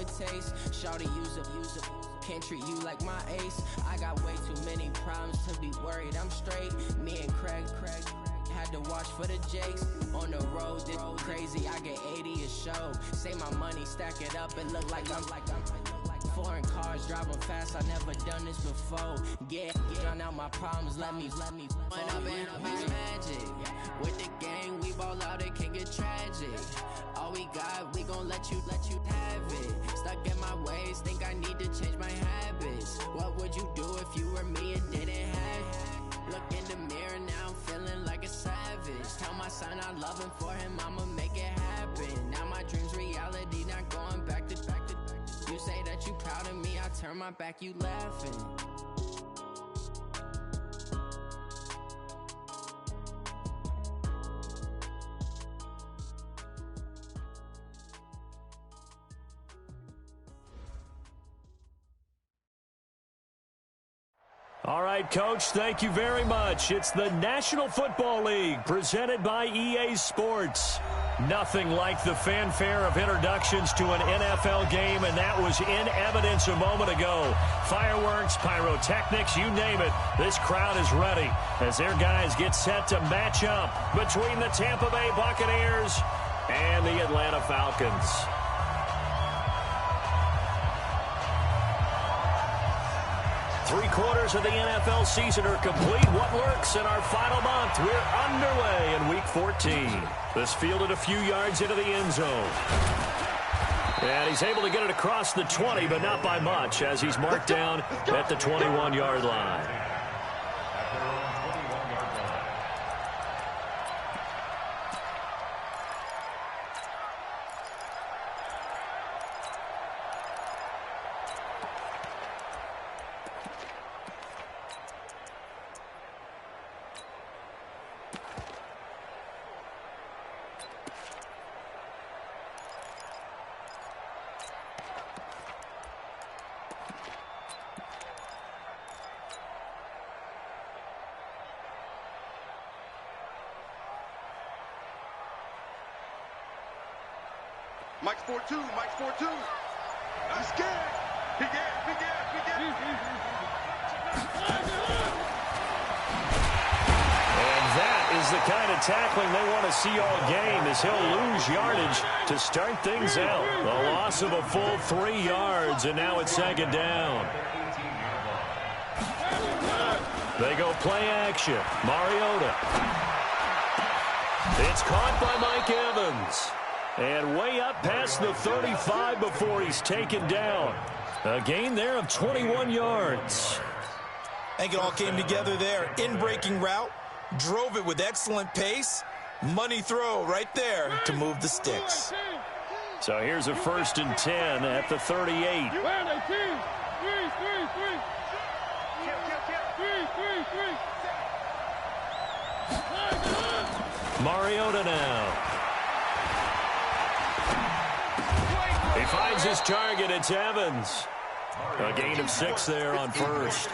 it tastes. Shawty use up. Can't treat you like my ace. I got way too many problems to be worried. I'm straight. Me and Craig had to watch for the Jakes. On the road, this crazy. I get 80 a show. Say my money, stack it up, and look like I'm foreign cars driving fast. I never done this before. Yeah, drown out my problems. Let me. When up and magic. With the gang, we ball out. It can get tragic. All we got, we gon' let you have it. Stuck in my ways, think I need to change my habits. What would you do if you were me and didn't have it? Look in the mirror now, I'm feeling like a savage. Tell my son I love him, for him I'ma make it happen. Now my dream's reality, not going back to. You say that you proud of me, I turn my back, you laughing. All right, Coach, thank you very much. It's the National Football League presented by EA Sports. Nothing like the fanfare of introductions to an NFL game, and that was in evidence a moment ago. Fireworks, pyrotechnics, you name it. This crowd is ready as their guys get set to match up between the Tampa Bay Buccaneers and the Atlanta Falcons. Three-quarters of the NFL season are complete. What works in our final month? We're underway in Week 14. This fielded a few yards into the end zone. And he's able to get it across the 20, but not by much, as he's marked down at the 21-yard line. Mike's 4-2. I'm scared. He get. And that is the kind of tackling they want to see all game, as he'll lose yardage to start things out. A loss of a full 3 yards, and now it's second down. They go play action. Mariota. It's caught by Mike Evans. And way up past the 35 before he's taken down. A gain there of 21 yards. I think it all came together there. In-breaking route, drove it with excellent pace. Money throw right there to move the sticks. So here's a 1st and 10 at the 38. Mariota now. He finds his target. It's Evans. A gain of 6 there on first.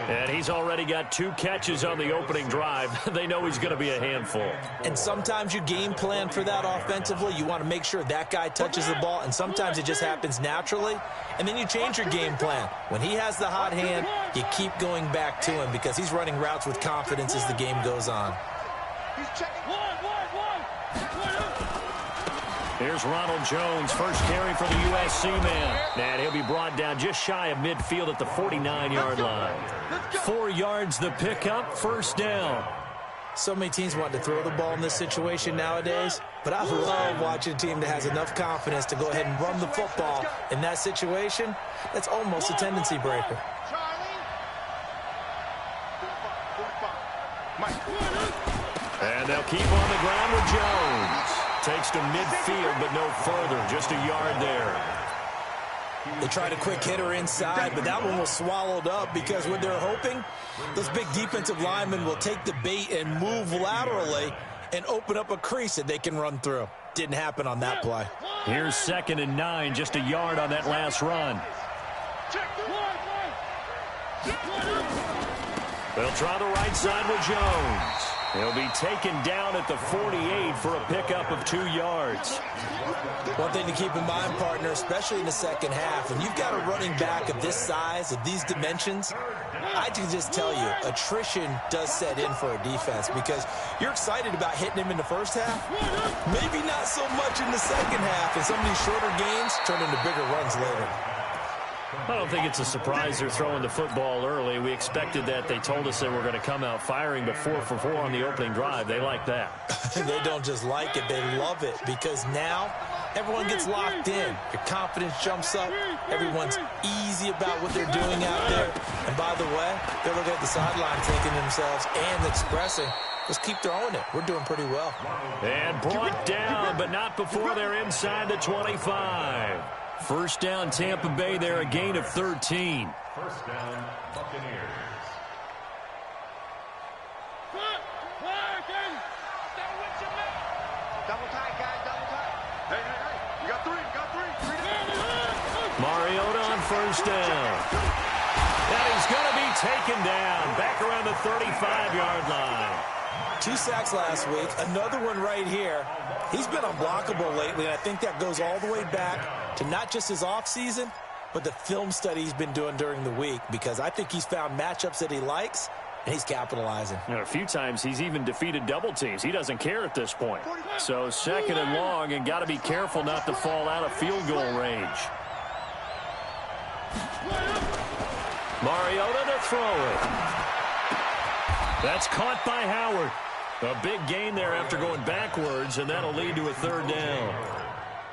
And he's already got 2 catches on the opening drive. They know he's going to be a handful. And sometimes you game plan for that offensively. You want to make sure that guy touches the ball, and sometimes it just happens naturally. And then you change your game plan. When he has the hot hand, you keep going back to him because he's running routes with confidence as the game goes on. Here's Ronald Jones, first carry for the USC man. And he'll be brought down just shy of midfield at the 49-yard line. 4 yards the pickup, first down. So many teams want to throw the ball in this situation nowadays, but I love watching a team that has enough confidence to go ahead and run the football. In that situation, that's almost a tendency breaker. And they'll keep on the ground with Jones. Takes to midfield, but no further. Just a yard there. They tried a quick hitter inside, but that one was swallowed up because what they're hoping, those big defensive linemen will take the bait and move laterally and open up a crease that they can run through. Didn't happen on that play. Here's 2nd and 9, just a yard on that last run. They'll try the right side with Jones. He'll be taken down at the 48 for a pickup of 2 yards. One thing to keep in mind, partner, especially in the second half, when you've got a running back of this size, of these dimensions, I can just tell you, attrition does set in for a defense because you're excited about hitting him in the first half. Maybe not so much in the second half, and some of these shorter gains turn into bigger runs later. I don't think it's a surprise they're throwing the football early. We expected that. They told us they were going to come out firing, but 4 for 4 on the opening drive. They like that. They don't just like it, they love it, because now everyone gets locked in. Your confidence jumps up. Everyone's easy about what they're doing out there. And by the way, they're looking at the sideline thinking to themselves and expressing, let's keep throwing it. We're doing pretty well. And brought down, but not before they're inside the 25. First down, Tampa Bay. They're a gain of 13. First down, Buccaneers. Double tight, guys, double tight. Hey, you got three. Mariota on first down. And he's going to be taken down back around the 35-yard line. 2 sacks last week, another one right here. He's been unblockable lately, and I think that goes all the way back to not just his offseason, but the film study he's been doing during the week, because I think he's found matchups that he likes, and he's capitalizing. And a few times he's even defeated double teams. He doesn't care at this point. So second and long, and got to be careful not to fall out of field goal range. Mariota to throw it. That's caught by Howard. A big gain there after going backwards, and that'll lead to a third down.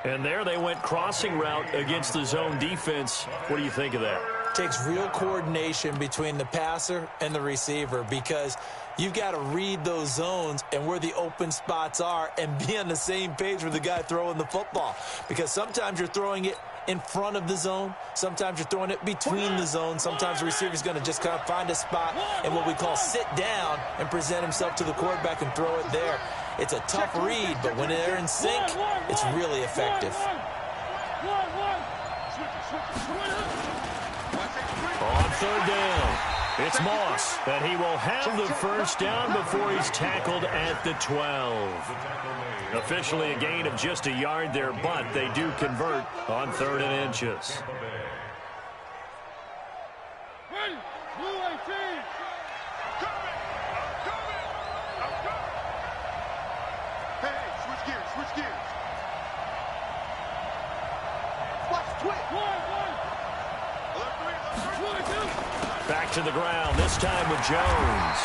And there they went crossing route against the zone defense. What do you think of that? Takes real coordination between the passer and the receiver, because you've got to read those zones and where the open spots are and be on the same page with the guy throwing the football. Because sometimes you're throwing it in front of the zone. Sometimes you're throwing it between the zones. Sometimes the receiver's going to just kind of find a spot and what we call sit down and present himself to the quarterback and throw it there. It's a tough read, but when they're in sync, it's really effective. On third down, it's Moss, and he will have the first down before he's tackled at the 12. Officially a gain of just a yard there, but they do convert on 3rd and inches. Hey, switch gears. Watch twitch. Back to the ground, this time with Jones.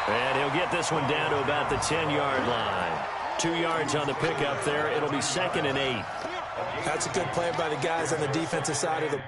And he'll get this one down to about the 10-yard line. 2 yards on the pickup there. It'll be 2nd and 8. That's a good play by the guys on the defensive side of the...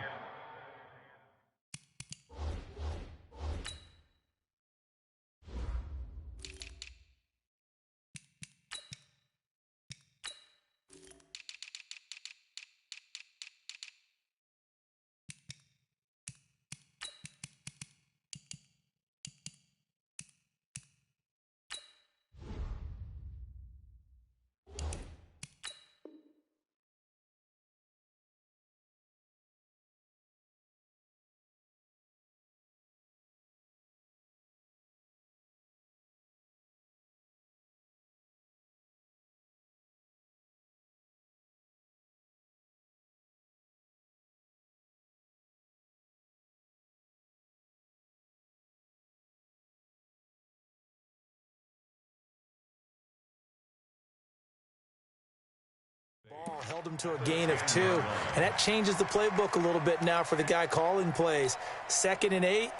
Ball held him to a gain of 2, and that changes the playbook a little bit now for the guy calling plays. 2nd and 8,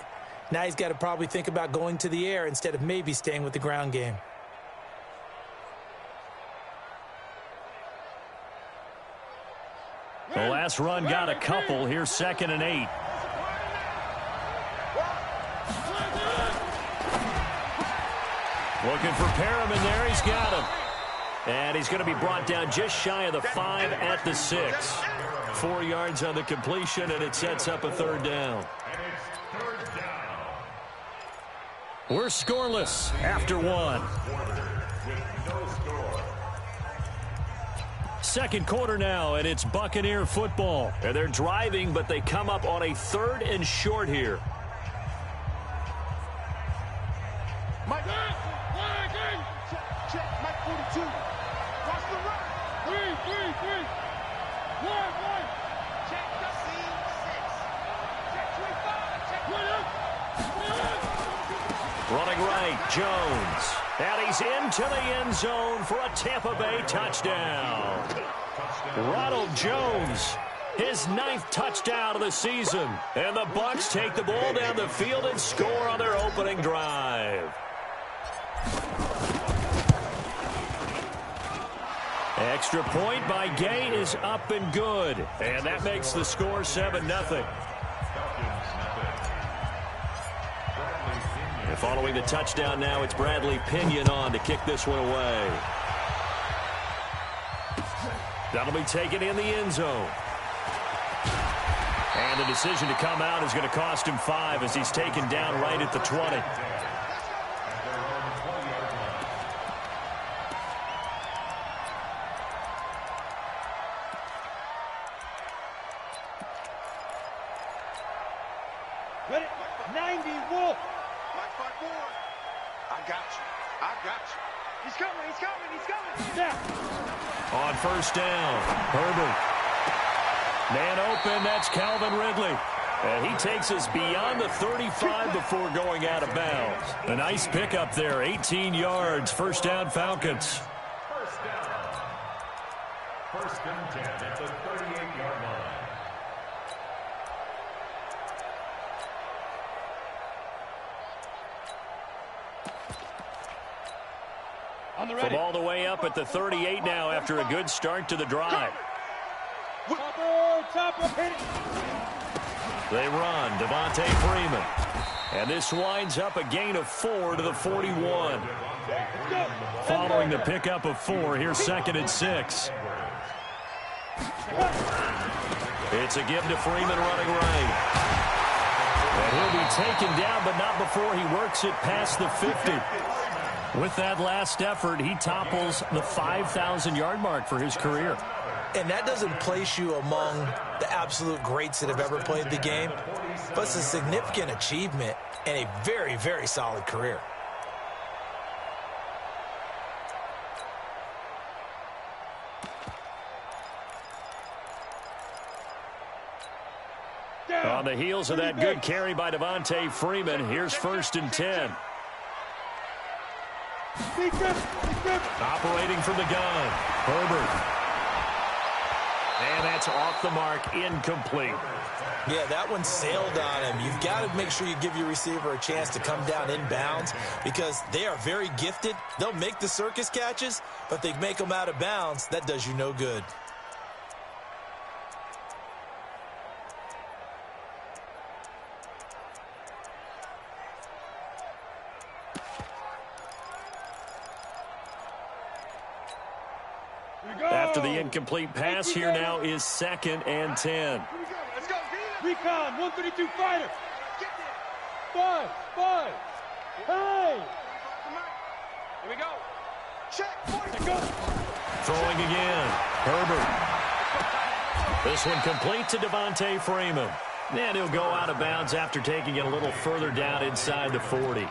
now he's got to probably think about going to the air instead of maybe staying with the ground game. The last run got a couple. Here's 2nd and 8. Looking for Perriman there. He's got him. And he's going to be brought down just shy of the 5 at the 6. 4 yards on the completion, and it sets up a 3rd down. We're scoreless after 1. Second quarter now, and it's Buccaneer football. And they're driving, but they come up on a 3rd and short here. Running right, Jones. And he's into the end zone for a Tampa Bay touchdown. Ronald Jones, his 9th touchdown of the season. And the Bucs take the ball down the field and score on their opening drive. Extra point by Gay is up and good. And that makes the score 7-0. Following the touchdown now, it's Bradley Pinion on to kick this one away. That'll be taken in the end zone. And the decision to come out is going to cost him 5 as he's taken down right at the 20. Ready? 90, Wolf. I got you. He's coming. Yeah. On first down, Herbert. Man open, that's Calvin Ridley. And he takes us beyond the 35 before going out of bounds. A nice pickup there, 18 yards, first down Falcons. First and 10 at the 38-yard line. From all the way up at the 38 now after a good start to the drive. They run, Devontae Freeman. And this winds up a gain of 4 to the 41. Following the pickup of 4, here's 2nd and 6. It's a give to Freeman running right. And he'll be taken down, but not before he works it past the 50. With that last effort, he topples the 5,000-yard mark for his career. And that doesn't place you among the absolute greats that have ever played the game, but it's a significant achievement and a very, very solid career. On the heels of that good carry by Devontae Freeman, here's 1st and 10. Operating from the gun, Herbert. And that's off the mark, incomplete. Yeah, that one sailed on him. You've got to make sure you give your receiver a chance to come down inbounds because they are very gifted. They'll make the circus catches, but they make them out of bounds. That does you no good. After the incomplete pass, here now is 2nd and 10. Let's go. Recon, 132 fighter. 5. Hey! Here we go. Check. 40. Go. Throwing again, Herbert. This one complete to Devontae Freeman. And he'll go out of bounds after taking it a little further down inside the 40.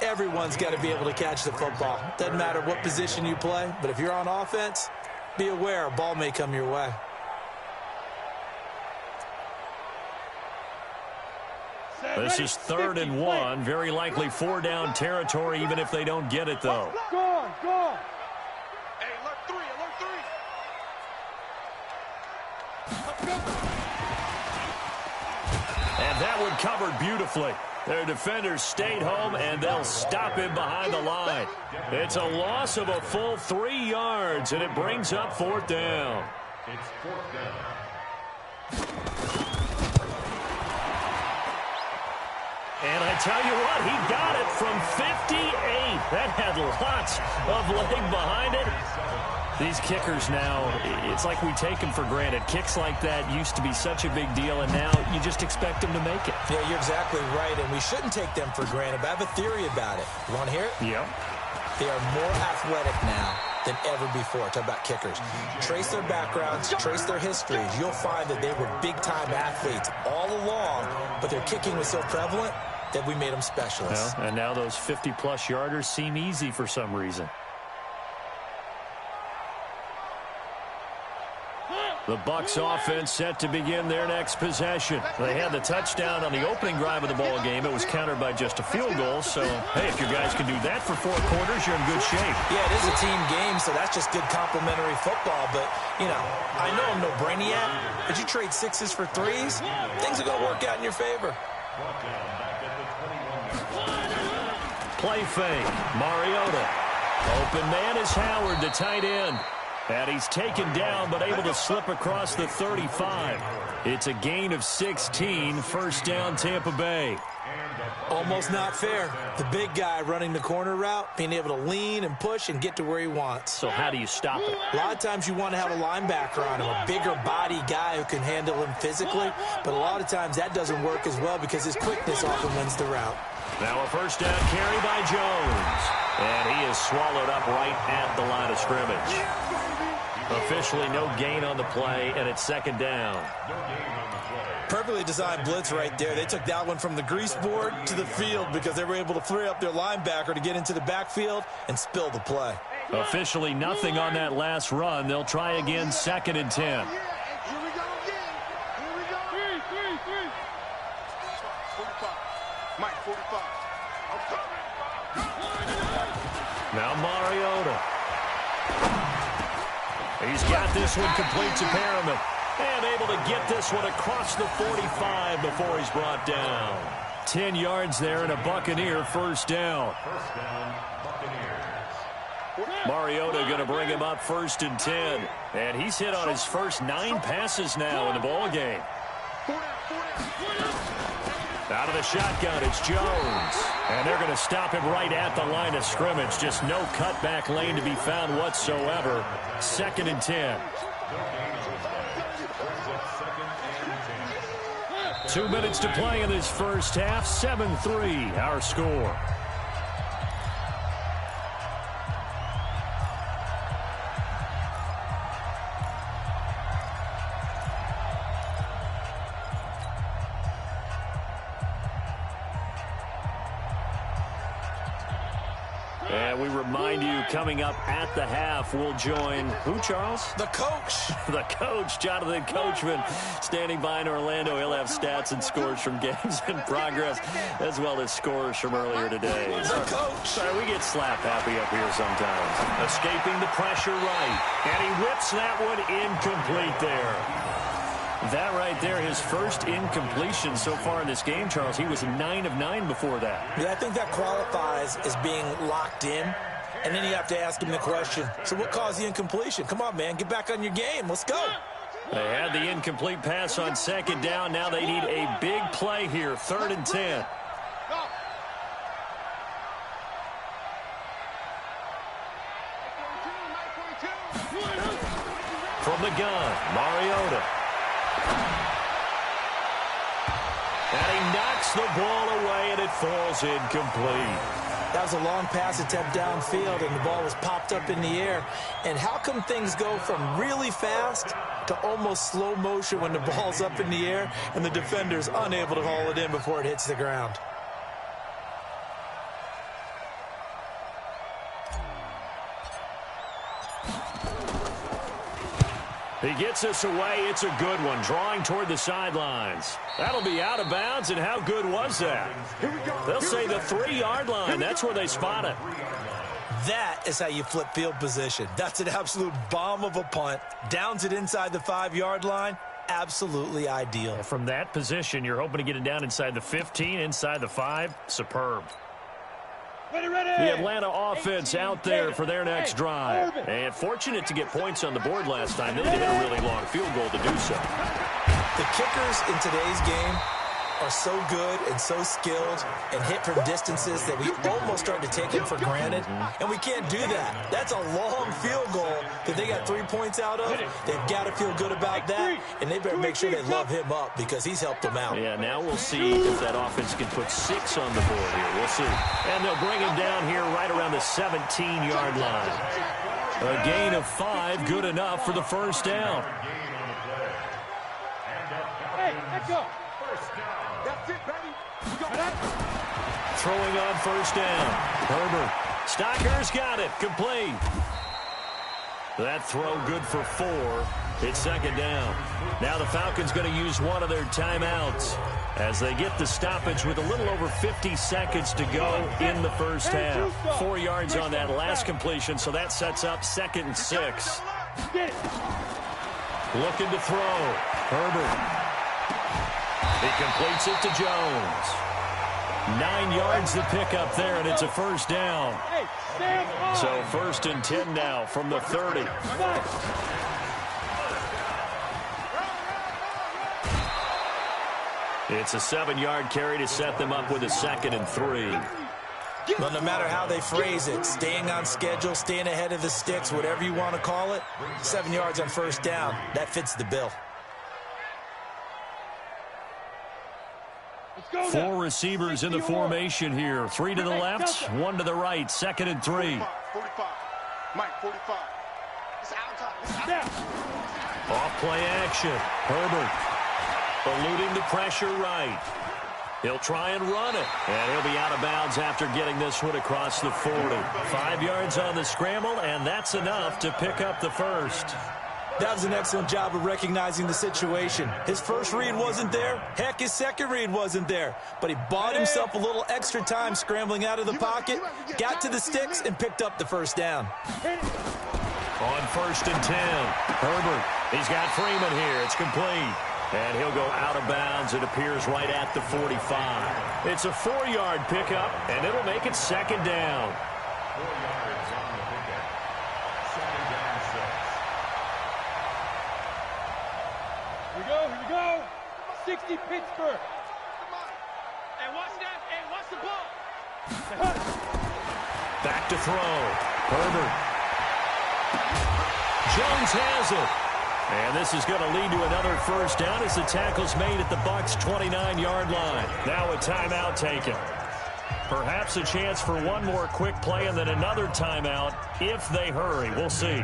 Everyone's got to be able to catch the football. Doesn't matter what position you play, but if you're on offense, be aware a ball may come your way. This is 3rd and 1. Very likely 4-down territory, even if they don't get it, though. Go on. Hey, alert 3. And that one covered beautifully. Their defenders stayed home, and they'll stop him behind the line. It's a loss of a full 3 yards, and it brings up 4th down. It's 4th down. And I tell you what, he got it from 58. That had lots of leg behind it. These kickers now, it's like we take them for granted. Kicks like that used to be such a big deal, and now you just expect them to make it. Yeah, you're exactly right, and we shouldn't take them for granted. But I have a theory about it. You want to hear it? Yep. They are more athletic now than ever before. Talk about kickers. Trace their backgrounds, trace their histories. You'll find that they were big-time athletes all along, but their kicking was so prevalent that we made them specialists. Well, and now those 50-plus yarders seem easy for some reason. The Bucs offense set to begin their next possession. They had the touchdown on the opening drive of the ball game. It was countered by just a field goal. So, hey, if you guys can do that for 4 quarters, you're in good shape. Yeah, it is a team game, so that's just good complementary football. But, you know, I know I'm no brainiac, but you trade 6s for 3s, things are going to work out in your favor. Play fake. Mariota. Open man is Howard, the tight end. And he's taken down, but able to slip across the 35. It's a gain of 16, first down Tampa Bay. Almost not fair. The big guy running the corner route, being able to lean and push and get to where he wants. So how do you stop it? A lot of times you want to have a linebacker on him, a bigger body guy who can handle him physically. But a lot of times that doesn't work as well because his quickness often wins the route. Now a first down carry by Jones. And he is swallowed up right at the line of scrimmage. Officially no gain on the play, and it's second down. Perfectly designed blitz right there. They took that one from the grease board to the field because they were able to flare up their linebacker to get into the backfield and spill the play. Officially nothing on that last run. They'll try again, second and 10. Here we go again. Here we go. 45. Mike, 45. Now Mariota. He's got this one complete to Perriman. And able to get this one across the 45 before he's brought down. 10 yards there and a Buccaneer first down. Mariota going to bring him up first and 10. And he's hit on his first 9 passes now in the ball game. Out of the shotgun, it's Jones. And they're going to stop him right at the line of scrimmage. Just no cutback lane to be found whatsoever. Second and 10. 2 minutes to play in this first half. 7-3, our score. And we remind you, coming up at the half, we'll join who, Charles? The coach. The coach, Jonathan Coachman, standing by in Orlando. He'll have stats and scores from games in progress, as well as scores from earlier today. The coach. Sorry, we get slap happy up here sometimes. Escaping the pressure right. And he whips that one incomplete there. That right there, his first incompletion so far in this game, Charles. He was 9 of 9 before that. Yeah, I think that qualifies as being locked in. And then you have to ask him the question, so what caused the incompletion? Come on, man, get back on your game. Let's go. They had the incomplete pass on second down. Now they need a big play here, third and 10. From the gun, Mariota. And he knocks the ball away, and it falls incomplete. That was a long pass attempt downfield, and the ball was popped up in the air. And how come things go from really fast to almost slow motion when the ball's up in the air and the defender's unable to haul it in before it hits the ground? He gets us away. It's a good one. Drawing toward the sidelines. That'll be out of bounds, and how good was that? They'll say the 3-yard line. That's where they spot it. That is how you flip field position. That's an absolute bomb of a punt. Downs it inside the 5-yard line. Absolutely ideal. From that position, you're hoping to get it down inside the 15, inside the 5. Superb. The Atlanta offense out there for their next drive. And fortunate to get points on the board last time. They had to hit a really long field goal to do so. The kickers in today's game are so good and so skilled and hit from distances that we almost start to take them for granted. And we can't do that. That's a long field goal that they got 3 points out of. They've got to feel good about that, and they better make sure they love him up because he's helped them out. Yeah, now we'll see if that offense can put 6 on the board here. We'll see. And they'll bring him down here right around the 17-yard line. A gain of 5, good enough for the first down. Hey, let's go. That's it, baby. You got that? Throwing on first down. Herbert. Stocker's got it. Complete. That throw good for 4. It's second down. Now the Falcons going to use one of their timeouts as they get the stoppage with a little over 50 seconds to go in the first half. 4 yards on that last completion, so that sets up 2nd and 6. Looking to throw. Herbert. He completes it to Jones. 9 yards to pick up there, and it's a first down. So 1st and 10 now from the 30. It's a 7-yard carry to set them up with a 2nd and 3. Well, no matter how they phrase it, staying on schedule, staying ahead of the sticks, whatever you want to call it, 7 yards on first down, that fits the bill. 4 receivers in the formation here. 3 to the left, 1 to the right. 2nd and 3. 45. Mike, 45. It's out. Off play action. Herbert eluding the pressure right. He'll try and run it, and he'll be out of bounds after getting this one across the 40. 5 yards on the scramble, and that's enough to pick up the first. That was an excellent job of recognizing the situation. His first read wasn't there. Heck, his second read wasn't there. But he bought himself a little extra time scrambling out of the pocket, got to the sticks, and picked up the first down. On 1st and 10, Herbert. He's got Freeman here. It's complete. And he'll go out of bounds. It appears right at the 45. It's a 4-yard pickup, and it'll make it 2nd down. 4 yards on the pickup. 2nd down 6. Here we go. 60 Pittsburgh. Hey, watch that. Hey, watch the ball. Back to throw. Herbert. Jones has it. And this is going to lead to another first down as the tackle's made at the Bucs' 29-yard line. Now a timeout taken. Perhaps a chance for one more quick play and then another timeout if they hurry. We'll see.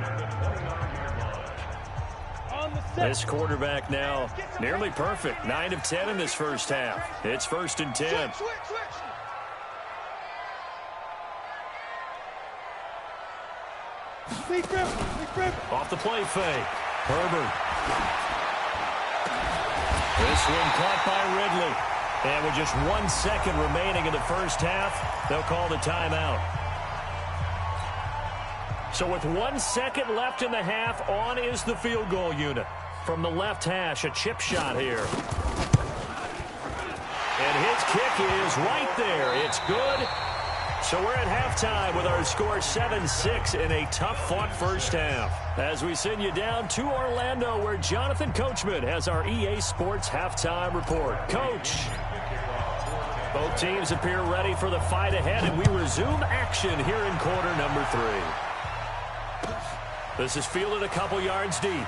This quarterback now nearly perfect. 9 of 10 in this first half. It's 1st and 10. Off the play fake. Herbert. This one caught by Ridley. And with just 1 second remaining in the first half, they'll call the timeout. So with 1 second left in the half, on is the field goal unit. From the left hash, a chip shot here. And his kick is right there. It's good. So we're at halftime with our score 7-6 in a tough-fought first half. As we send you down to Orlando, where Jonathan Coachman has our EA Sports halftime report. Coach. Both teams appear ready for the fight ahead, and we resume action here in quarter number 3. This is fielded a couple yards deep.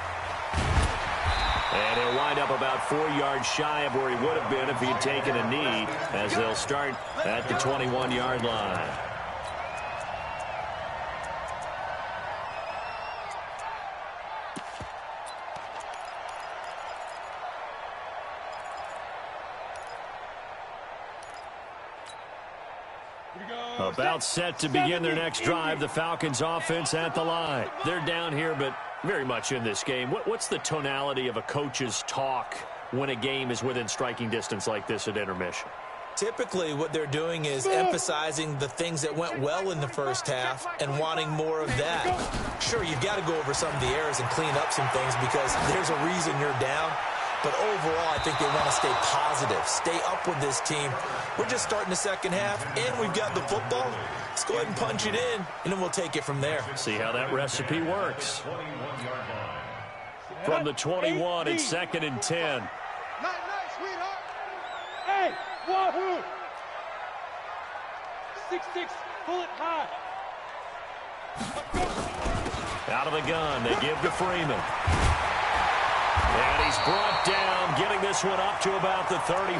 And he'll wind up about 4 yards shy of where he would have been if he had taken a knee, as they'll start at the 21-yard line. About set to begin their next drive, the Falcons offense at the line. They're down here, but very much in this game. What's the tonality of a coach's talk when a game is within striking distance like this at intermission? Typically, what they're doing is emphasizing the things that went well in the first half and wanting more of that. Sure, you've got to go over some of the errors and clean up some things because there's a reason you're down. But overall, I think they want to stay positive, stay up with this team. We're just starting the second half, and we've got the football. Let's go ahead and punch it in, and then we'll take it from there. See how that recipe works. From the 21, it's 2nd and 10. Night, sweetheart. Hey, wahoo! 6-6, pull it high. Out of the gun, they give to Freeman. And he's brought down, getting this one up to about the 35.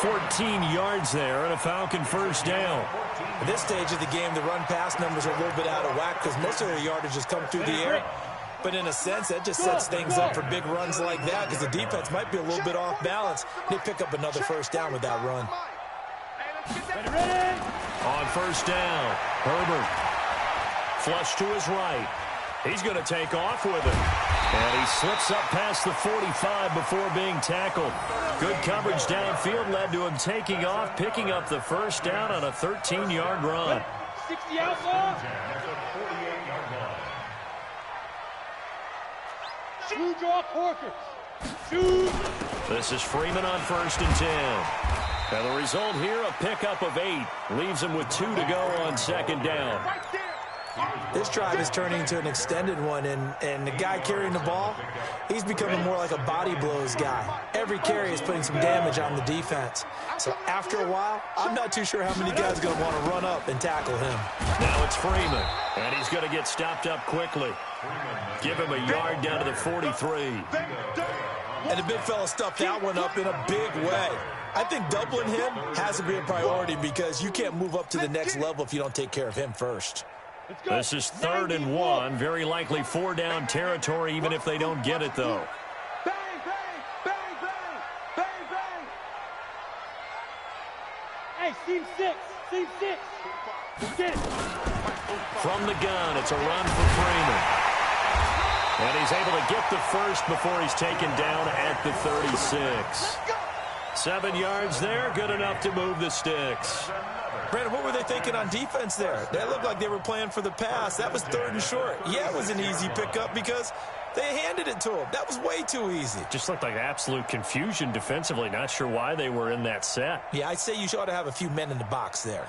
14 yards there and a Falcon first down. At this stage of the game, the run-pass numbers are a little bit out of whack because most of their yardage has come through the air. But in a sense, that just sets things up for big runs like that because the defense might be a little bit off balance. They pick up another first down with that run. On first down, Herbert. Flush to his right. He's going to take off with it. And he slips up past the 45 before being tackled. Good coverage downfield led to him taking off, picking up the first down on a 13-yard run. 60 outlaw. Shoe draw Corker. Shoot. This is Freeman on 1st and 10. And the result here, a pickup of 8. Leaves him with 2 to go on 2nd down. This drive is turning into an extended one, and the guy carrying the ball, he's becoming more like a body blows guy. Every carry is putting some damage on the defense. So after a while, I'm not too sure how many guys are going to want to run up and tackle him. Now it's Freeman, and he's going to get stopped up quickly. Give him a yard down to the 43. And the big fella stuffed that one up in a big way. I think doubling him has to be a priority because you can't move up to the next level if you don't take care of him first. This is 3rd and 1. Very likely 4-down territory, even if they don't get it, though. Bang, bang, bang, bang, bang, bang. Hey, seam 6, seam 6. Get it. From the gun, it's a run for Freeman. And he's able to get the first before he's taken down at the 36. 7 yards there, good enough to move the sticks. Brandon, what were they thinking on defense there? That looked like they were playing for the pass. That was 3rd and short. Yeah, it was an easy pickup because they handed it to him. That was way too easy. Just looked like absolute confusion defensively. Not sure why they were in that set. Yeah, I'd say you ought to have a few men in the box there.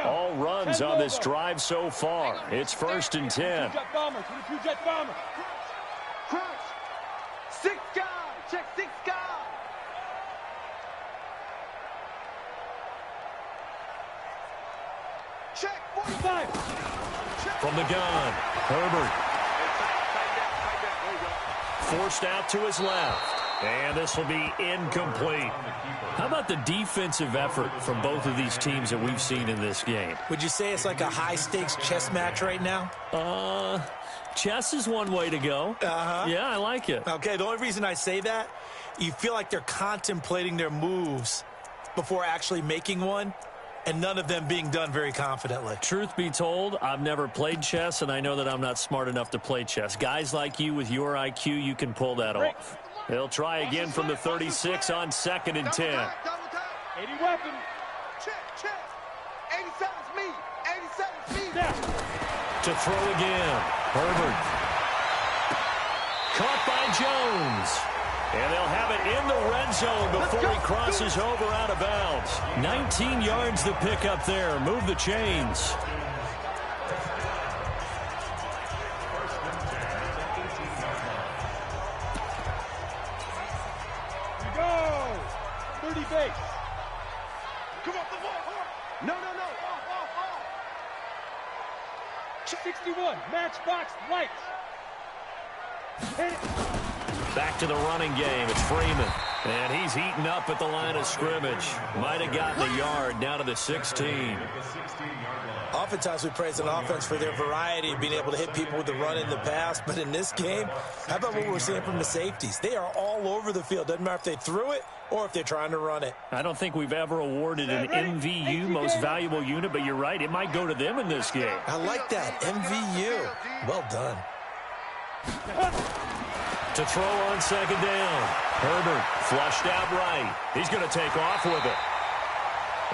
All runs on this drive so far. It's 1st and 10. Jet bomber, 22 jet bomber. Crouch. 6 guys. Check 6 guys. Check 45. From the gun, Herbert. Forced out to his left. And this will be incomplete. How about the defensive effort from both of these teams that we've seen in this game? Would you say it's like a high-stakes chess match right now? Chess is one way to go. Yeah, I like it. Okay, the only reason I say that, you feel like they're contemplating their moves before actually making one, and none of them being done very confidently. Truth be told, I've never played chess, and I know that I'm not smart enough to play chess. Guys like you with your IQ, you can pull that off. They'll try again from the 36 on 2nd and 10. 80 weapon. Check, check. 87's me. 87's me. Down. To throw again, Herbert. Caught by Jones. And they'll have it in the red zone before he crosses over out of bounds. 19 yards to pick up there. Move the chains. Go. 30 base. Come off the wall. No, no, no. Off. 61. Matchbox lights. Hit it. Back to the running game. It's Freeman. And he's heating up at the line of scrimmage. Might have gotten a yard down to the 16. Oftentimes we praise an offense for their variety of being able to hit people with the run in the pass. But in this game, how about what we're seeing from the safeties? They are all over the field. Doesn't matter if they threw it or if they're trying to run it. I don't think we've ever awarded an MVU, most valuable unit, but you're right. It might go to them in this game. I like that. MVU. Well done. To throw on 2nd down. Herbert flushed out right. He's going to take off with it.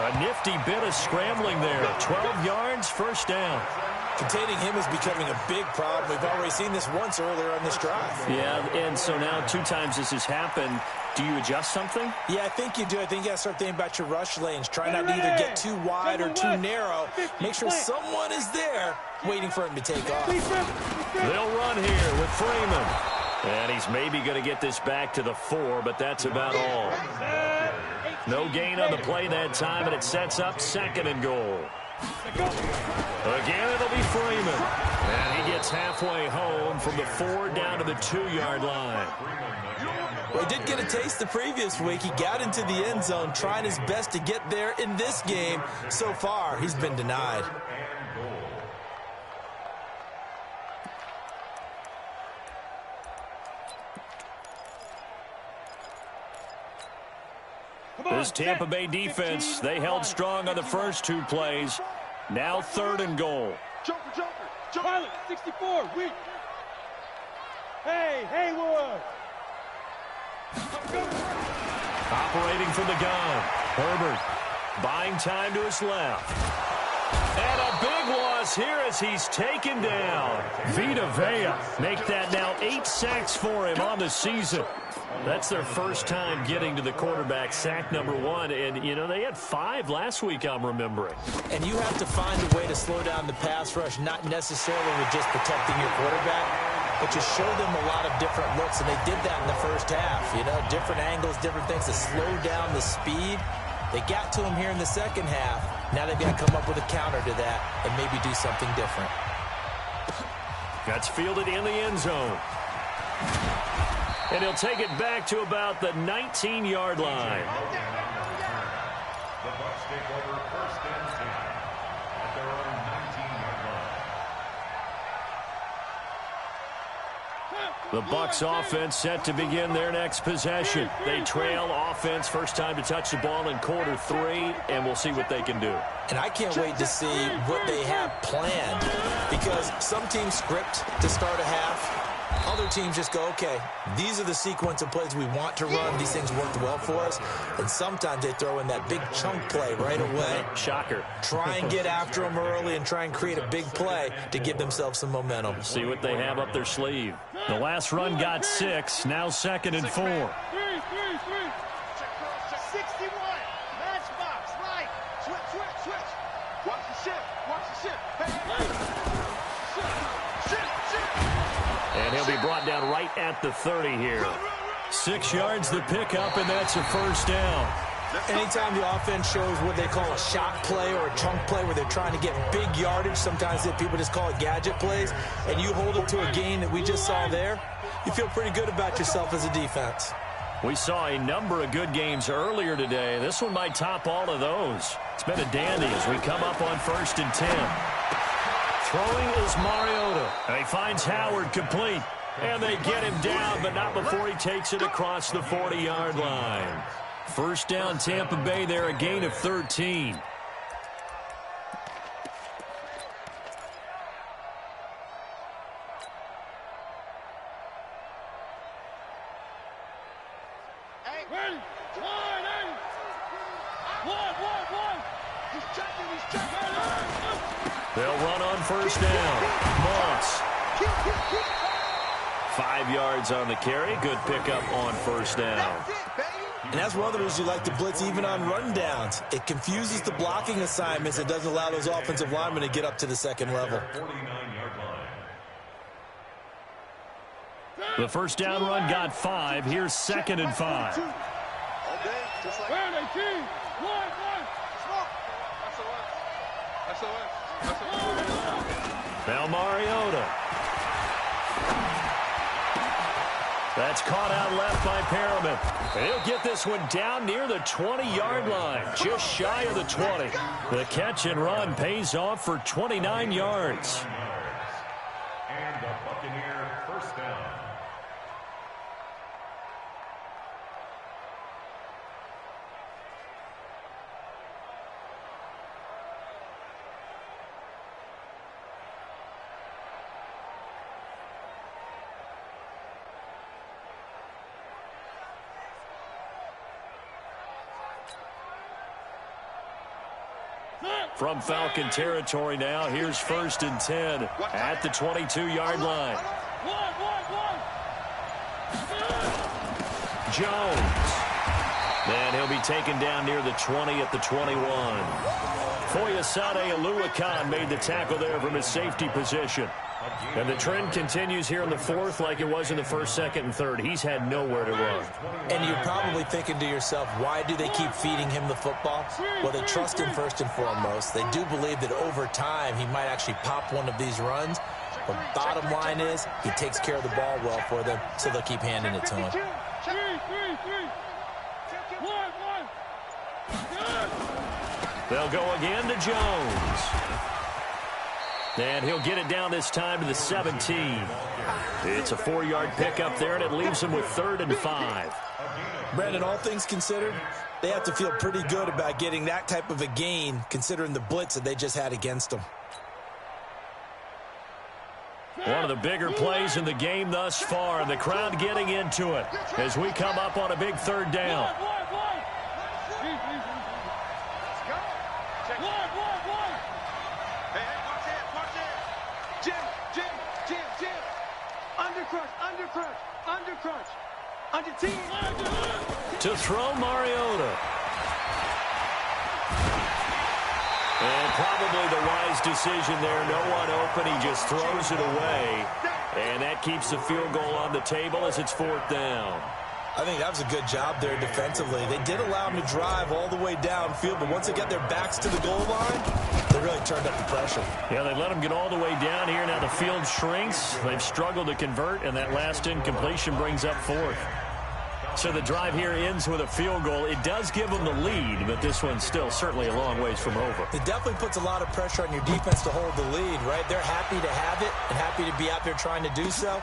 A nifty bit of scrambling there. 12 yards, 1st down. Containing him is becoming a big problem. We've already seen this once earlier on this drive. Yeah, and so now 2 times this has happened. Do you adjust something? Yeah, I think you do. I think you got to start thinking about your rush lanes. Try not to either get too wide or too narrow. Make sure someone is there waiting for him to take off. They'll run here with Freeman. And he's maybe going to get this back to the 4, but that's about all. No gain on the play that time, and it sets up 2nd and goal. Again, it'll be Freeman. And he gets halfway home from the 4 down to the 2-yard line. Well, he did get a taste the previous week. He got into the end zone, trying his best to get there in this game. So far, he's been denied. This Tampa Bay defense, they held strong on the first 2 plays. Now 3rd and goal. Joker. Pilot, 64, weak. Hey, Haywood. Operating from the gun. Herbert buying time to his left. And a big loss here as he's taken down. Vita Vea make that now 8 sacks for him on the season. That's their first time getting to the quarterback, sack number 1. And, you know, they had 5 last week, I'm remembering. And you have to find a way to slow down the pass rush, not necessarily with just protecting your quarterback, but you show them a lot of different looks, and they did that in the first half. You know, different angles, different things to slow down the speed. They got to him here in the second half. Now they've got to come up with a counter to that and maybe do something different. That's fielded in the end zone. And he'll take it back to about the 19-yard line. The Bucs take over first and 10 at their own 19-yard line. The Bucs offense set to begin their next possession. They trail offense, first time to touch the ball in quarter 3, and we'll see what they can do. And I can't wait to see what they have planned, because some teams script to start a half. Other teams just go, okay, these are the sequence of plays we want to run. These things worked well for us. And sometimes they throw in that big chunk play right away. Shocker. Try and get after them early and try and create a big play to give themselves some momentum. See what they have up their sleeve. The last run got 6, now 2nd and 4. 3. 61. Matchbox, right. Switch. Watch the ship. Hey. And he'll be brought down right at the 30 here. 6 yards the pickup, and that's a first down. Anytime the offense shows what they call a shot play or a chunk play where they're trying to get big yardage, sometimes people just call it gadget plays, and you hold it to a gain that we just saw there, you feel pretty good about yourself as a defense. We saw a number of good games earlier today. This one might top all of those. It's been a dandy as we come up on 1st and 10. Throwing is Mariota. And he finds Howard complete. And they get him down, but not before he takes it across the 40-yard line. First down, Tampa Bay there, a gain of 13. Ready. One. He's checking. They'll run on first down. Moss. 5 yards on the carry. Good pickup on first down. And that's one of the reasons you like to blitz even on run downs. It confuses the blocking assignments. It doesn't allow those offensive linemen to get up to the second level. 49-yard line. The first down run got 5. Here's 2nd and 5. Where are they, team? One. Now Mariota. That's caught out left by Perriman. And he'll get this one down near the 20-yard line, just shy of the 20. The catch and run pays off for 29 yards. And the Buccaneer first down. From Falcon territory now, here's 1st and 10 at the 22-yard line. Jones. And he'll be taken down near the 20 at the 21. Foyesade Oluwakan made the tackle there from his safety position. And the trend continues here in the 4th like it was in the 1st, 2nd, and 3rd. He's had nowhere to run. And you're probably thinking to yourself, why do they keep feeding him the football? Well, they trust him first and foremost. They do believe that over time he might actually pop one of these runs. But bottom line is he takes care of the ball well for them, so they'll keep handing it to him. 3. They'll go again to Jones. And he'll get it down this time to the 17. It's a 4-yard pickup there, and it leaves him with 3rd and 5. Brandon, all things considered, they have to feel pretty good about getting that type of a gain, considering the blitz that they just had against them. One of the bigger plays in the game thus far. The crowd getting into it as we come up on a big third down. Under team. To throw Mariota. And probably the wise decision there. No one open. He just throws it away. And that keeps the field goal on the table as it's 4th down. I think that was a good job there defensively. They did allow him to drive all the way downfield, but once they got their backs to the goal line, they really turned up the pressure. Yeah, they let him get all the way down here. Now the field shrinks. They've struggled to convert, and that last incompletion brings up 4th. So the drive here ends with a field goal. It does give them the lead, but this one's still certainly a long ways from over. It definitely puts a lot of pressure on your defense to hold the lead, right? They're happy to have it and happy to be out there trying to do so.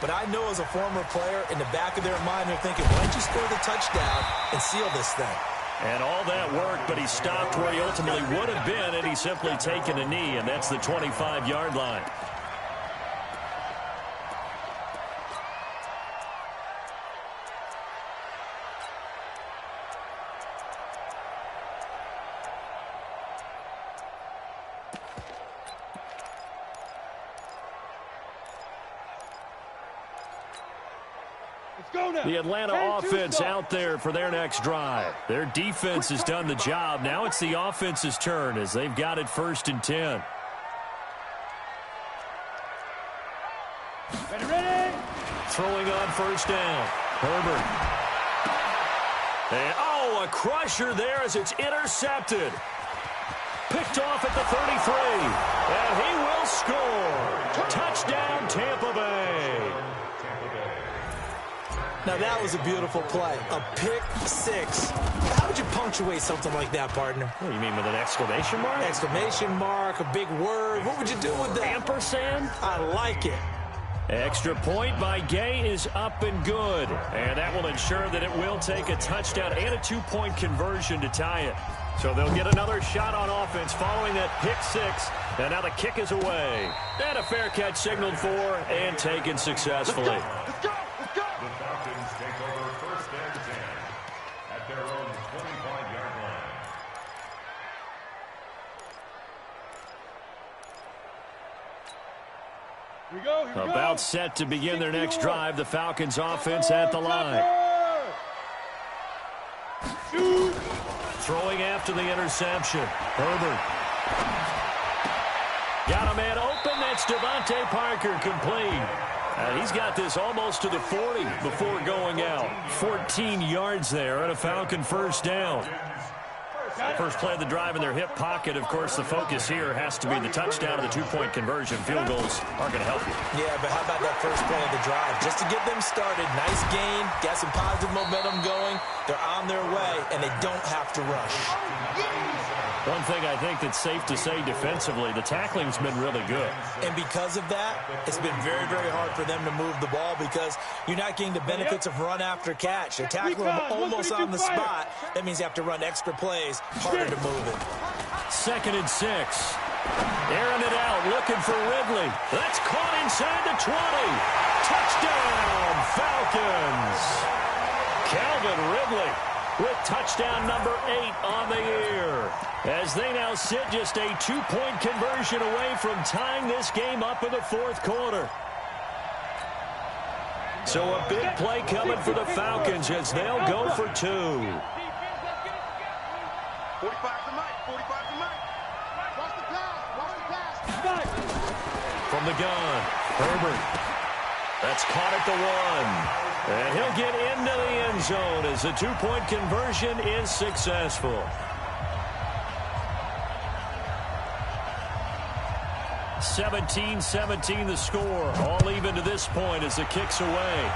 But I know as a former player, in the back of their mind, they're thinking, why don't you score the touchdown and seal this thing? And all that work, but he stopped where he ultimately would have been, and he's simply taken a knee, and that's the 25-yard line. The Atlanta offense out there for their next drive. Their defense has done the job. Now it's the offense's turn as they've got it 1st and 10. Ready. Throwing on 1st down. Herbert. And, oh, a crusher there as it's intercepted. Picked off at the 33. And he will score. Touchdown, Tampa Bay. Now, that was a beautiful play. A pick 6. How would you punctuate something like that, partner? What do you mean, with an exclamation mark? Exclamation mark, a big word. What would you do with that? Ampersand? I like it. Extra point by Gay is up and good. And that will ensure that it will take a touchdown and a 2-point conversion to tie it. So they'll get another shot on offense following that pick 6. And now the kick is away. And a fair catch signaled for and taken successfully. Let's go. The Falcons take over 1st and 10 at their own 25-yard line. Here we go. About set to begin their next drive. The Falcons offense at the line. Throwing after the interception. Herbert. Got a man open. That's Devontae Parker complete. He's got this almost to the 40 before going out. 14 yards there and a Falcon 1st down. First play of the drive in their hip pocket. Of course, the focus here has to be the touchdown and the 2-point conversion. Field goals aren't going to help you. Yeah, but how about that first play of the drive? Just to get them started, nice gain, got some positive momentum going. They're on their way, and they don't have to rush. One thing I think that's safe to say defensively, the tackling's been really good. And because of that, it's been very, very hard for them to move the ball because you're not getting the benefits of run after catch. They're tackling them almost on the spot. That means you have to run extra plays, harder to move it. 2nd and 6. Airing it out, looking for Ridley. That's caught inside the 20. Touchdown, Falcons. Calvin Ridley with touchdown number 8 on the year. As they now sit just a 2-point conversion away from tying this game up in the 4th quarter. So a big play coming for the Falcons as they'll go for 2. 45 to Mike. 45 to Mike. Watch the pass. From the gun, Herbert. That's caught at the 1. And he'll get into the end zone as the 2-point conversion is successful. 17-17 the score. All even to this point as the kick's away.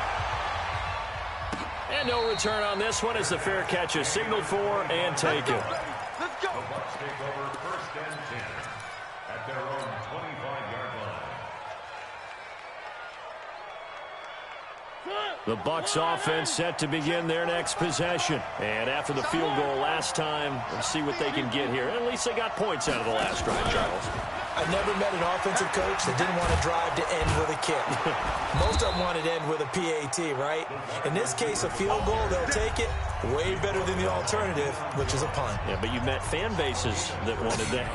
And no return on this one as the fair catch is signaled for and taken. Let's go. The Bucs take over 1st and 10 at their own 25-yard line. The Bucs offense set to begin their next possession. And after the field goal last time, let's see what they can get here. At least they got points out of the last drive, Charles. I never met an offensive coach that didn't want to drive to end with a kick. Most of them wanted to end with a PAT, right? In this case, a field goal, they'll take it. Way better than the alternative, which is a punt. Yeah, but you met fan bases that wanted that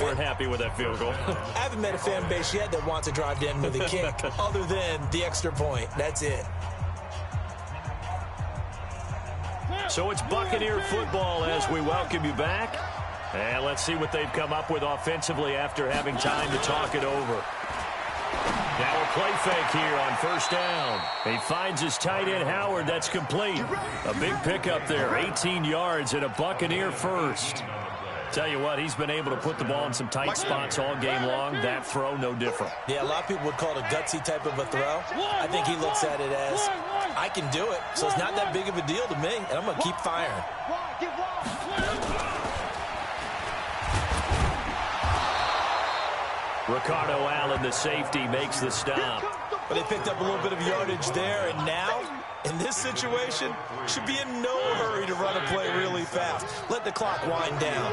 weren't happy with that field goal. I haven't met a fan base yet that wants to drive to end with a kick, other than the extra point. That's it. So it's Buccaneer football as we welcome you back. And let's see what they've come up with offensively after having time to talk it over. Now a play fake here on first down. He finds his tight end, Howard. That's complete. A big pickup there, 18 yards and a Buccaneer first. Tell you what, he's been able to put the ball in some tight spots all game long. That throw, no different. Yeah, a lot of people would call it a gutsy type of a throw. I think he looks at it as, I can do it, so it's not that big of a deal to me, and I'm going to keep firing. Ricardo Allen, the safety, makes the stop. But they picked up a little bit of yardage there, and now, in this situation, should be in no hurry to run a play really fast. Let the clock wind down.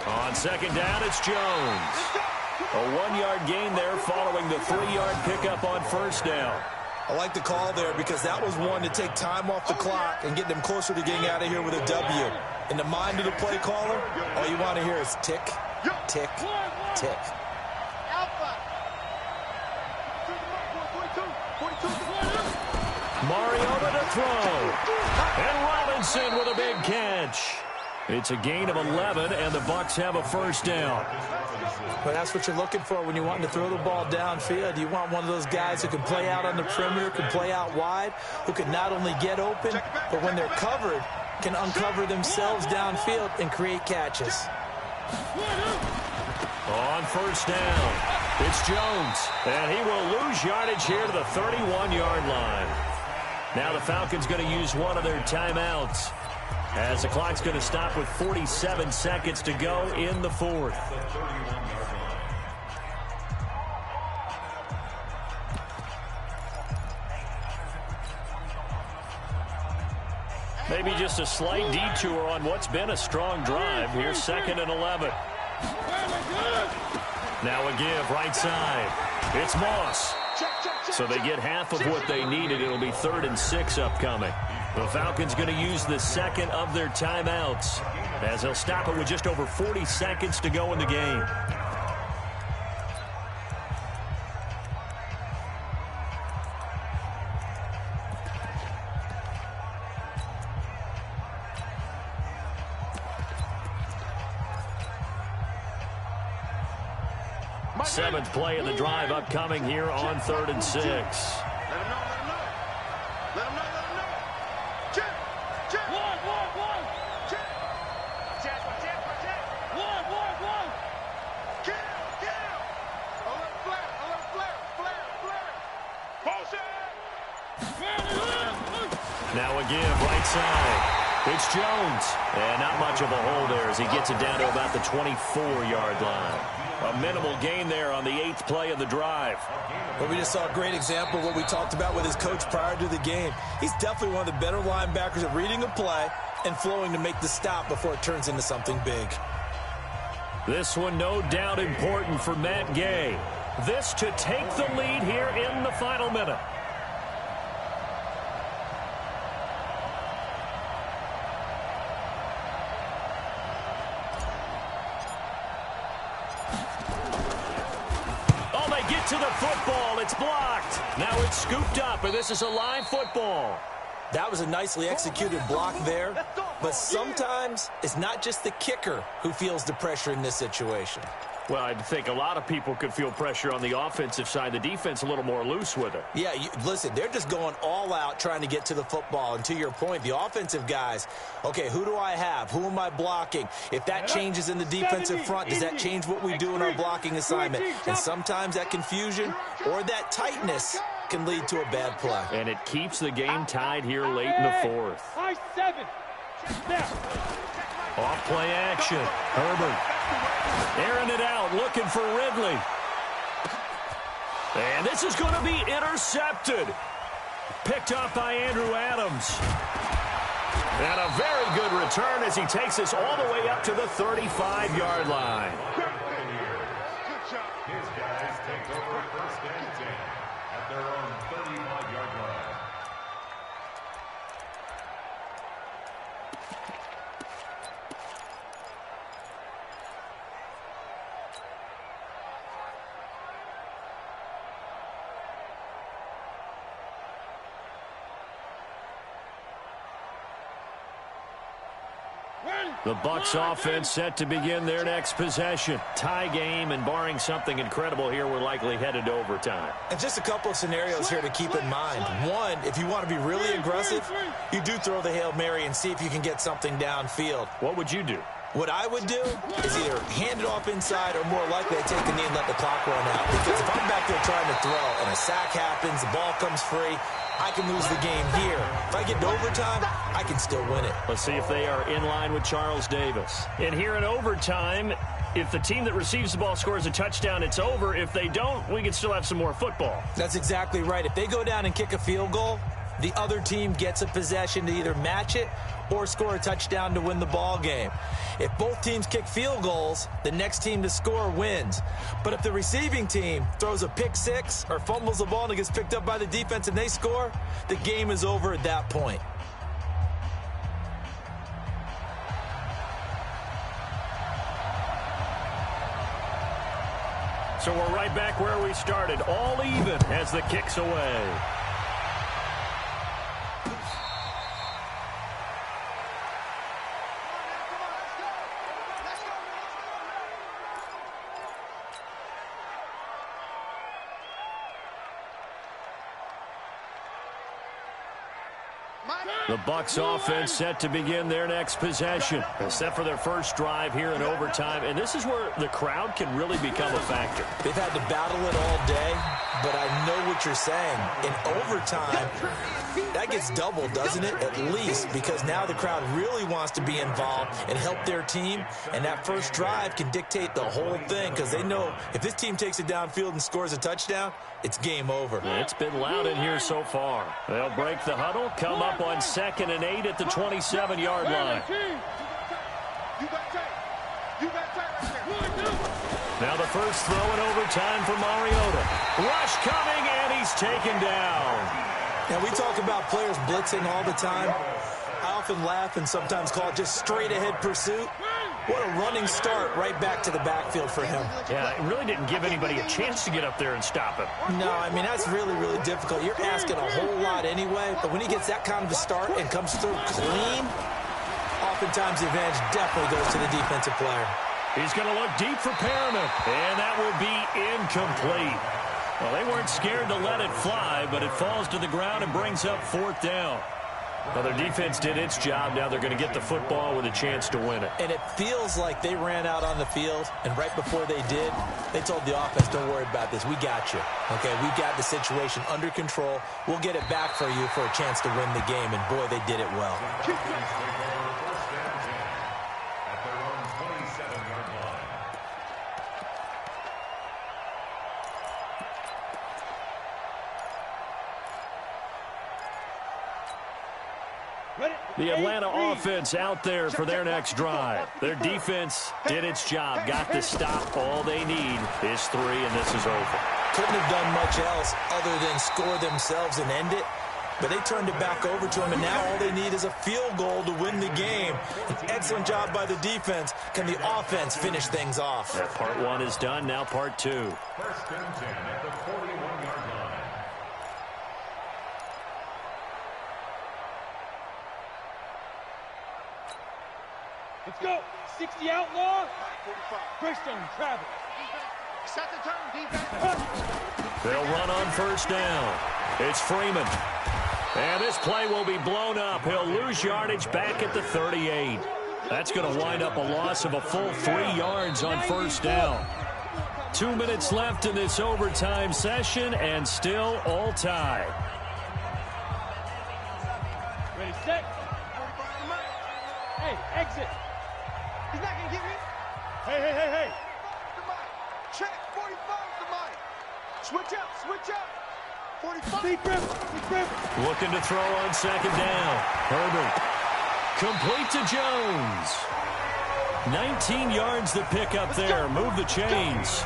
On second down, it's Jones. A 1-yard gain there following the 3-yard pickup on first down. I like the call there because that was one to take time off the clock and get them closer to getting out of here with a W. In the mind of the play caller, all you want to hear is tick, tick, tick. Mariota to throw. And Robinson with a big catch. It's a gain of 11, and the Bucs have a first down. But that's what you're looking for when you want to throw the ball downfield. You want one of those guys who can play out on the perimeter, can play out wide, who can not only get open, but when they're covered, can uncover themselves downfield and create catches. On first down, it's Jones, and he will lose yardage here to the 31-yard line. Now the Falcons going to use one of their timeouts, as the clock's going to stop with 47 seconds to go in the fourth. Maybe just a slight detour on what's been a strong drive. Here's 2nd and 11. Now a give right side. It's Moss. So they get half of what they needed. It'll be 3rd and 6 upcoming. The Falcons going to use the second of their timeouts, as they'll stop it with just over 40 seconds to go in the game. Seventh play of the drive upcoming here on 3rd and 6. Let him know. Let him know. Check. One. Check. Check. One. Get him. Alert flare. Motion. Now a give right side. It's Jones. And not much of a hole there as he gets it down to about the 24-yard line. A minimal gain there on the 8th play of the drive. Well, we just saw a great example of what we talked about with his coach prior to the game. He's definitely one of the better linebackers at reading a play and flowing to make the stop before it turns into something big. This one no doubt important for Matt Gay. This to take the lead here in the final minute. To the football, it's blocked. Now it's scooped up, and this is a live football. That was a nicely executed block there, but sometimes it's not just the kicker who feels the pressure in this situation. Well, I think a lot of people could feel pressure on the offensive side. The defense a little more loose with it. Yeah, listen, they're just going all out trying to get to the football. And to your point, the offensive guys, okay, who do I have? Who am I blocking? If that changes in the defensive front, does that change what we do in our blocking assignment? And sometimes that confusion or that tightness can lead to a bad play. And it keeps the game tied here late in the fourth. Off play action. Herbert airing it out, looking for Ridley. And this is going to be intercepted. Picked up by Andrew Adams. And a very good return as he takes us all the way up to the 35-yard line. His guys take over first and 10 at their own 35-yard line. The Bucs offense set to begin their next possession. Tie game, and barring something incredible here, we're likely headed to overtime. And just a couple of scenarios here to keep in mind. One, if you want to be really aggressive, you do throw the Hail Mary and see if you can get something downfield. What would you do? What I would do is either hand it off inside or more likely I take a knee and let the clock run out. Because if I'm back there trying to throw and a sack happens, the ball comes free, I can lose the game here. If I get to overtime, I can still win it. Let's see if they are in line with Charles Davis. And here in overtime, if the team that receives the ball scores a touchdown, it's over. If they don't, we can still have some more football. That's exactly right. If they go down and kick a field goal, the other team gets a possession to either match it or score a touchdown to win the ball game. If both teams kick field goals, the next team to score wins. But if the receiving team throws a pick six or fumbles the ball and it gets picked up by the defense and they score, the game is over at that point. So we're right back where we started, all even as the kick's away. The Bucs offense set to begin their next possession. Set for their first drive here in overtime. And this is where the crowd can really become a factor. They've had to battle it all day, but I know what you're saying. In overtime, that gets doubled, doesn't it? At least, because now the crowd really wants to be involved and help their team. And that first drive can dictate the whole thing because they know if this team takes it downfield and scores a touchdown, it's game over. It's been loud in here so far. They'll break the huddle, come up on 2nd and 8 at the 27-yard line. Now the first throw in overtime for Mariota. Rush coming, and he's taken down. Now, we talk about players blitzing all the time. I often laugh and sometimes call it just straight-ahead pursuit. What a running start right back to the backfield for him. Yeah, it really didn't give anybody a chance to get up there and stop him. No, I mean, that's really, really difficult. You're asking a whole lot anyway, but when he gets that kind of a start and comes through clean, oftentimes the advantage definitely goes to the defensive player. He's going to look deep for Perriman, and that will be incomplete. Well, they weren't scared to let it fly, but it falls to the ground and brings up 4th down. Well, their defense did its job. Now they're going to get the football with a chance to win it. And it feels like they ran out on the field, and right before they did, they told the offense, don't worry about this. We got you. Okay, we got the situation under control. We'll get it back for you for a chance to win the game, and boy, they did it well. The Atlanta offense out there for their next drive. Their defense did its job, got the stop. All they need is 3, and this is over. Couldn't have done much else other than score themselves and end it, but they turned it back over to them, and now all they need is a field goal to win the game. An excellent job by the defense. Can the offense finish things off? That part 1 is done, now part 2. 1st and 10 at the 41-yard line. Let's go. 60 outlaw. Christian Travis. Set the turn, defense. They'll run on 1st down. It's Freeman. And this play will be blown up. He'll lose yardage back at the 38. That's going to wind up a loss of a full 3 yards on 1st down. 2 minutes left in this overtime session, and still all tied. Ready, set. Hey, exit. He's not going to get me. Hey. The mic. Check. 45 the mic. Switch up, switch up. 45. Deep rip. Looking to throw on second down. Herbert. Complete to Jones. 19 yards to pick up there. Move the chains.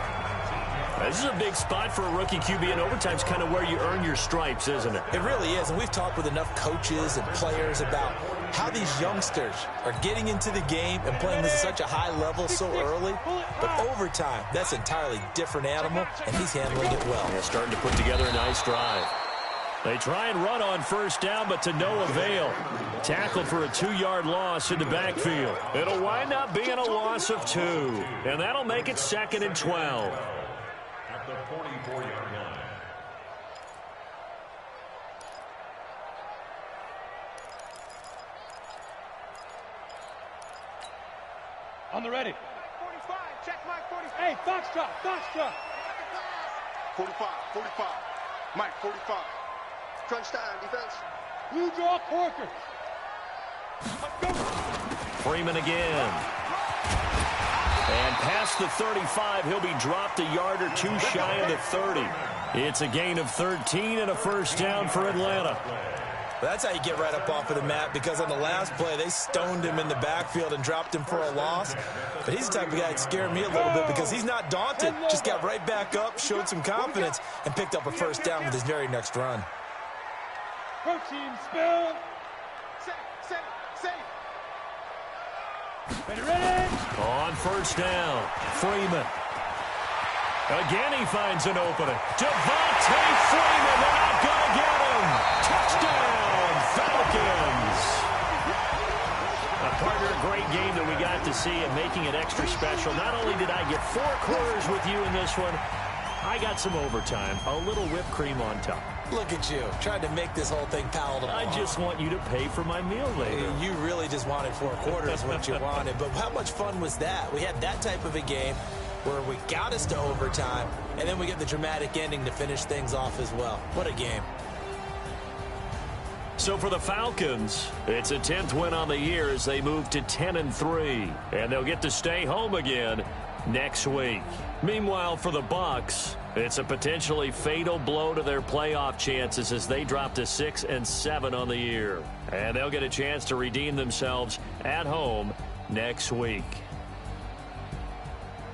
This is a big spot for a rookie QB, and overtime's kind of where you earn your stripes, isn't it? It really is, and we've talked with enough coaches and players about how these youngsters are getting into the game and playing this at such a high level so early. But overtime, that's an entirely different animal, and he's handling it well. They're starting to put together a nice drive. They try and run on first down, but to no avail. Tackled for a 2-yard loss in the backfield. It'll wind up being a loss of 2, and that'll make it 2nd and 12. At the 44-yard line. On the ready. 45. Check Mike 45. Hey, Foxtrot. 45. Mike 45. Crunch time, defense. Blue draw Corker. Freeman again. And past the 35, he'll be dropped a yard or 2 shy of the 30. It's a gain of 13 and a first down for Atlanta. Well, that's how you get right up off of the mat, because on the last play, they stoned him in the backfield and dropped him for a loss. But he's the type of guy that scared me a little bit because he's not daunted. Just got right back up, showed some confidence, and picked up a first down with his very next run. Protein spill. Safe. Ready. On first down, Freeman. Again, he finds an opening. Devontae Freeman, they're not going to get him. Touchdown, Falcons. Partner, a great game that we got to see and making it extra special. Not only did I get 4 quarters with you in this one, I got some overtime, a little whipped cream on top. Look at you, trying to make this whole thing palatable. I just want you to pay for my meal later. You really just wanted 4 quarters what you wanted. But how much fun was that? We had that type of a game where we got us to overtime, and then we get the dramatic ending to finish things off as well. What a game. So for the Falcons, it's a 10th win on the year as they move to 10-3, and they'll get to stay home again next week. Meanwhile, for the Bucs, it's a potentially fatal blow to their playoff chances as they drop to 6-7 on the year. And they'll get a chance to redeem themselves at home next week.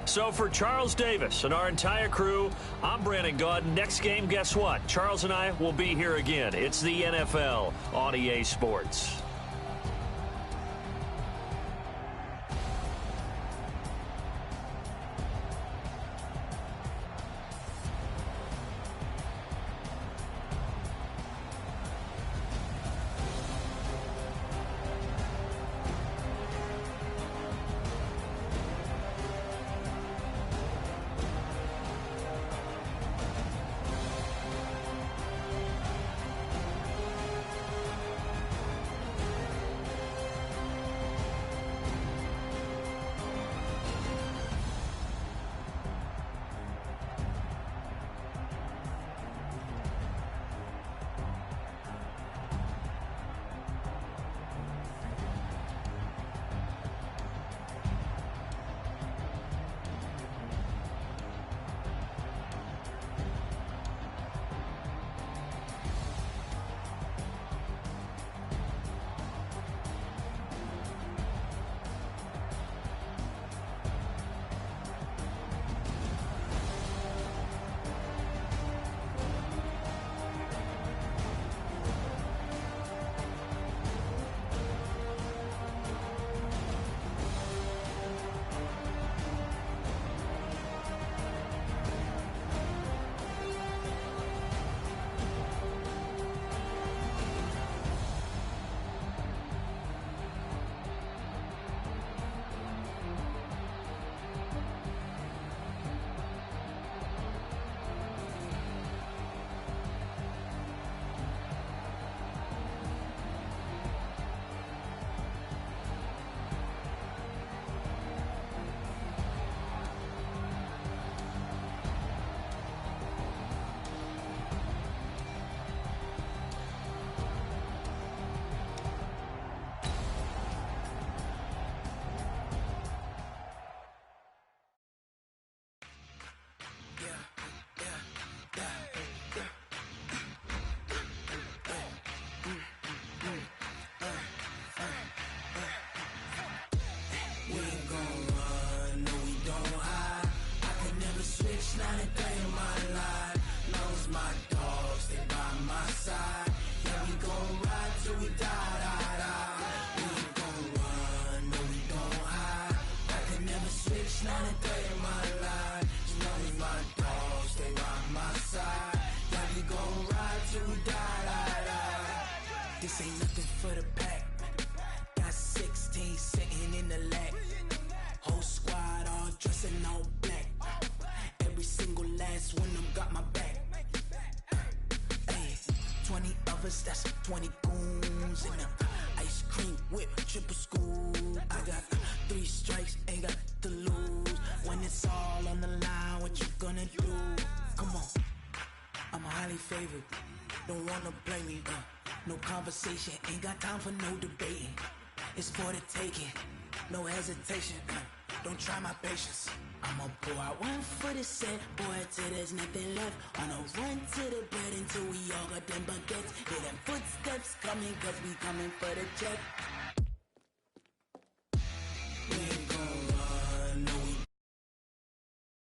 So for Charles Davis and our entire crew, I'm Brandon Gaudin. Next game, guess what? Charles and I will be here again. It's the NFL on EA Sports. gon' run, no we don't hide. I could never switch, not a day in my life. Long as my dogs, they by my side. Yeah, we gon' ride till we die, die, die. We ain't gon' run, no we don't hide. I could never switch, not a day in my life. As long as my dogs, they by my side. Yeah, we gon' ride till we die, die, die. This ain't nothing for the pack. Got 16 sitting in the lap. Whole squad all dressed in all black. Every single last one of them got my back. Hey, 20 of us, that's 20 goons in the ice cream whip, triple scoop. I got 3 strikes, ain't got to lose. When it's all on the line, what you gonna do? Come on, I'm highly favored. Don't wanna blame me, no conversation, ain't got time for no debating. It's for the taking, no hesitation, don't try my patience. I'ma pour out one for the set, boy, till there's nothing left. On a run to the bed until we all got them baguettes. Hear them footsteps coming, cause we coming for the check.